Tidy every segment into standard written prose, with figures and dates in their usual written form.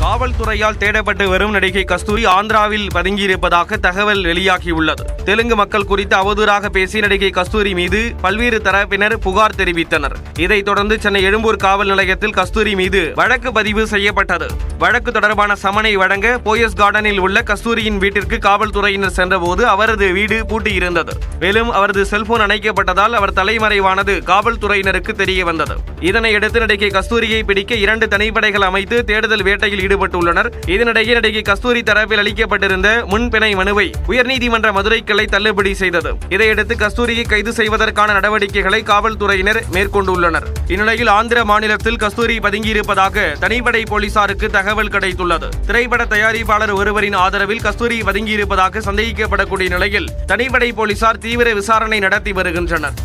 காவல்துறையால் தேடப்பட்டு வரும் நடிகை கஸ்தூரி ஆந்திராவில் பதுங்கியிருப்பதாக தகவல் வெளியாகியுள்ளது. தெலுங்கு மக்கள் குறித்து அவதூறாக பேசி நடிகை கஸ்தூரி மீது பல்வேறு தரப்பினர் புகார் தெரிவித்தனர். இதைத் தொடர்ந்து சென்னை எழும்பூர் காவல் நிலையத்தில் கஸ்தூரி மீது வழக்கு பதிவு செய்யப்பட்டது. வழக்கு தொடர்பான சமனை வழங்க போயஸ் கார்டனில் உள்ள கஸ்தூரியின் வீட்டிற்கு காவல்துறையினர் சென்றபோது அவரது வீடு பூட்டியிருந்தது. மேலும் அவரது செல்போன் அணைக்கப்பட்டதால் அவர் தலைமறைவானது காவல்துறையினருக்கு தெரிய வந்தது. இதனையடுத்து நடிகை கஸ்தூரியை பிடிக்க 2 தனிப்படைகள் அமைத்து தேடுதல் வேட்டையில் ஈடுபட்டுள்ளனர். இதனிடையே நடிகை கஸ்தூரி தரப்பில் அளிக்கப்பட்டிருந்த முன்பிணை மனுவை உயர்நீதிமன்ற மதுரை கிளை தள்ளுபடி செய்தது. இதையடுத்து கஸ்தூரியை கைது செய்வதற்கான நடவடிக்கைகளை காவல்துறையினர் மேற்கொண்டுள்ளனர். இந்நிலையில் ஆந்திர மாநிலத்தில் கஸ்தூரி பதுங்கியிருப்பதாக தனிப்படை போலீசாருக்கு தகவல் கிடைத்துள்ளது. திரைப்பட தயாரிப்பாளர் ஒருவரின் ஆதரவில் கஸ்தூரி பதுங்கியிருப்பதாக சந்தேகிக்கப்படக்கூடிய நிலையில் தனிப்படை போலீசார் தீவிர விசாரணை நடத்தி வருகின்றனர்.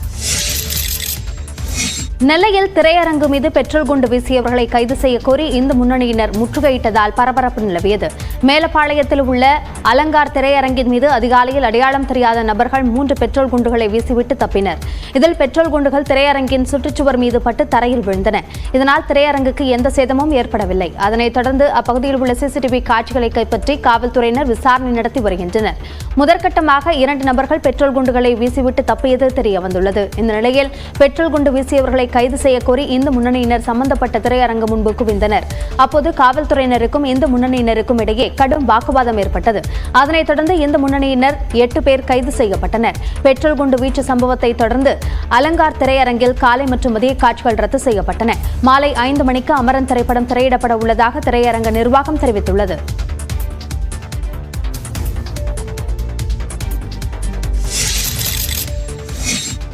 நெல்லையில் திரையரங்கு மீது பெட்ரோல் குண்டு வீசியவர்களை கைது செய்ய கோரி இந்து முன்னணியினர் முற்றுகையிட்டதால் பரபரப்பு நிலவியது. மேலப்பாளையத்தில் உள்ள அலங்கார் திரையரங்கின் மீது அதிகாலையில் அடையாளம் தெரியாத நபர்கள் 3 பெட்ரோல் குண்டுகளை வீசிவிட்டு தப்பினர். இதில் பெட்ரோல் குண்டுகள் திரையரங்கின் சுற்றுச்சுவர் மீது பட்டு தரையில் விழுந்தன. இதனால் திரையரங்குக்கு எந்த சேதமும் ஏற்படவில்லை. அதனைத் தொடர்ந்து அப்பகுதியில் உள்ள சிசிடிவி காட்சிகளை கைப்பற்றி காவல்துறையினர் விசாரணை நடத்தி வருகின்றனர். முதற்கட்டமாக 2 நபர்கள் பெட்ரோல் குண்டுகளை வீசிவிட்டு தப்பியது தெரியவந்துள்ளது. இந்த நிலையில் பெட்ரோல் குண்டு வீசியவர்களை கைது செய்ய கோரி இந்து முன்னணியினர் சம்பந்தப்பட்ட திரையரங்கு முன்பு குவிந்தனர். அப்போது காவல்துறையினருக்கும் இந்து முன்னணியினருக்கும் இடையே கடும் வாக்குவாதம் ஏற்பட்டது. அதனைத் தொடர்ந்து இந்து முன்னணியினர் 8 பேர் கைது செய்யப்பட்டனர். பெட்ரோல் குண்டு வீச்சு சம்பவத்தை தொடர்ந்து அலங்கார் திரையரங்கில் காலை மற்றும் மதிய காட்சிகள் ரத்து செய்யப்பட்டன. மாலை 5 மணிக்கு அமரன் திரைப்படம் திரையிடப்பட உள்ளதாக திரையரங்க நிர்வாகம் தெரிவித்துள்ளது.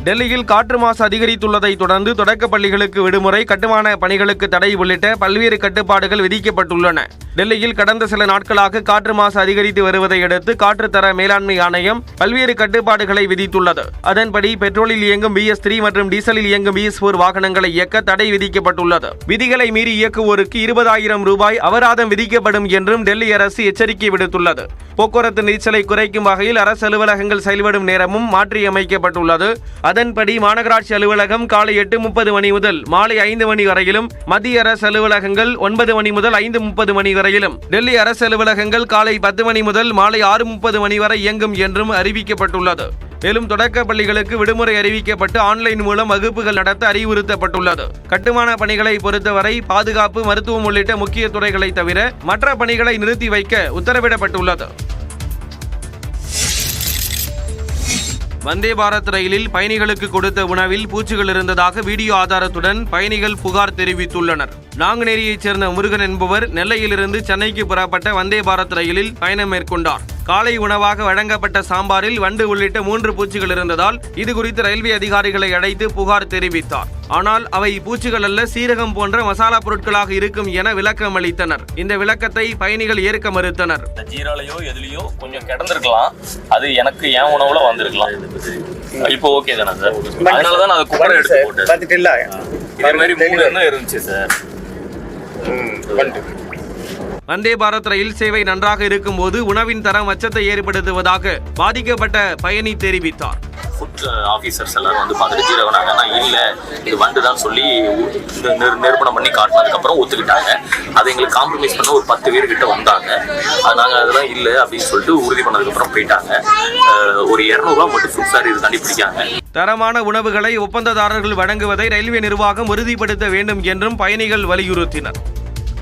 டெல்லியில் காற்று மாசு அதிகரித்துள்ளதை தொடர்ந்து தொடக்கப் பள்ளிகளுக்கு விடுமுறை, கட்டுமான பணிகளுக்கு தடை உள்ளிட்ட பல்வேறு கட்டுப்பாடுகள் விதிக்கப்பட்டுள்ளன. டெல்லியில் கடந்த சில நாட்களாக காற்று மாசு அதிகரித்து வருவதை அடுத்து காற்றுத்தர மேலாண்மை ஆணையம் பல்வேறு கட்டுப்பாடுகளை விதித்துள்ளது. அதன்படி பெட்ரோலில் இயங்கும் BS3 மற்றும் டீசலில் இயங்கும் BS4 வாகனங்களை இயக்க தடை விதிக்கப்பட்டுள்ளது. விதிகளை மீறி இயக்குவோருக்கு 20,000 ரூபாய் அபராதம் விதிக்கப்படும் என்றும் டெல்லி அரசு எச்சரிக்கை விடுத்துள்ளது. போக்குவரத்து நெரிசலை குறைக்கும் வகையில் அரசு அலுவலகங்கள் செயல்படும் நேரமும் மாற்றியமைக்கப்பட்டுள்ளது. அதன்படி மாநகராட்சி அலுவலகம் காலை 8:30 மணி முதல் மாலை 5 மணி வரையிலும், மத்திய அரசு அலுவலகங்கள் 9 மணி முதல் 5:30 மணி வரையிலும், டெல்லி அரசு அலுவலகங்கள் காலை 10 மணி முதல் மாலை 6:30 மணி வரை இயங்கும் என்றும் அறிவிக்கப்பட்டுள்ளது. மேலும் தொடக்க பள்ளிகளுக்கு விடுமுறை அறிவிக்கப்பட்டு ஆன்லைன் மூலம் வகுப்புகள் நடத்த அறிவுறுத்தப்பட்டுள்ளது. கட்டுமான பணிகளை பொறுத்தவரை பாதுகாப்பு, மருத்துவம் உள்ளிட்ட முக்கிய துறைகளை தவிர மற்ற பணிகளை நிறுத்தி வைக்க உத்தரவிடப்பட்டுள்ளது. வந்தே பாரத் ரயிலில் பயணிகளுக்கு கொடுத்த உணவில் பூச்சிகள் இருந்ததாக வீடியோ ஆதாரத்துடன் பயணிகள் புகார் தெரிவித்துள்ளனர். நாங்குநேரியைச் சேர்ந்த முருகன் என்பவர் நெல்லையிலிருந்து சென்னைக்கு புறப்பட்ட வந்தே பாரத் ரயிலில் பயணம் மேற்கொண்டார். காலை உணவாக வழங்கப்பட்ட சாம்பாரில் வண்டு உள்ளிட்ட 3 பூச்சிகள் இருந்ததால் இதுகுறித்து ரயில்வே அதிகாரிகளை அழைத்து புகார் தெரிவித்தார். ஆனால் அவை பூச்சிகள் அல்ல, சீரகம் போன்ற மசாலா பொருட்களாக இருக்கும் என விளக்கம் அளித்தனர். இந்த விளக்கத்தை பயணிகள் ஏற்க மறுத்தனர். ஜீராலையோ எதுலயோ கொஞ்சம் கிடந்திருக்கலாம், அது எனக்கு என் உணவுல வந்திருக்கலாம். இப்போ ஓகே தானே சார்? அதனாலதான் நான் குக்கரை எடுத்து போட்டேன். இதே மாதிரி 3 எண்ணம் இருந்துச்சு சார். வந்தே பாரத் ரயில் சேவை நன்றாக இருக்கும்போது உணவின் தரம் அச்சத்தை ஏற்படுத்துவதாக பாதிக்கப்பட்ட பயணி தெரிவித்தார். ஃபுட் ஆஃபீஸர்ஸ் எல்லாரும் வந்து பார்த்துட்டு ஜீரகனாங்க, நான் இல்லை இது வண்டு தான் சொல்லி நிரூபணம் பண்ணி காட்டினதுக்கப்புறம் ஒத்துக்கிட்டாங்க. அதை எங்களுக்கு காம்ப்ரமைஸ் பண்ண ஒரு 10 பேர் கிட்ட வந்தாங்க. நாங்கள் அதெல்லாம் இல்லை அப்படின்னு சொல்லிட்டு உறுதி பண்ணதுக்கப்புறம் போயிட்டாங்க. ஒரு 200 ரூபா மட்டும் ஃபுட் சார் இது கண்டுபிடிக்காங்க. தரமான உணவுகளை ஒப்பந்ததாரர்கள் வழங்குவதை ரயில்வே நிர்வாகம் உறுதிப்படுத்த வேண்டும் என்றும் பயணிகள் வலியுறுத்தினர்.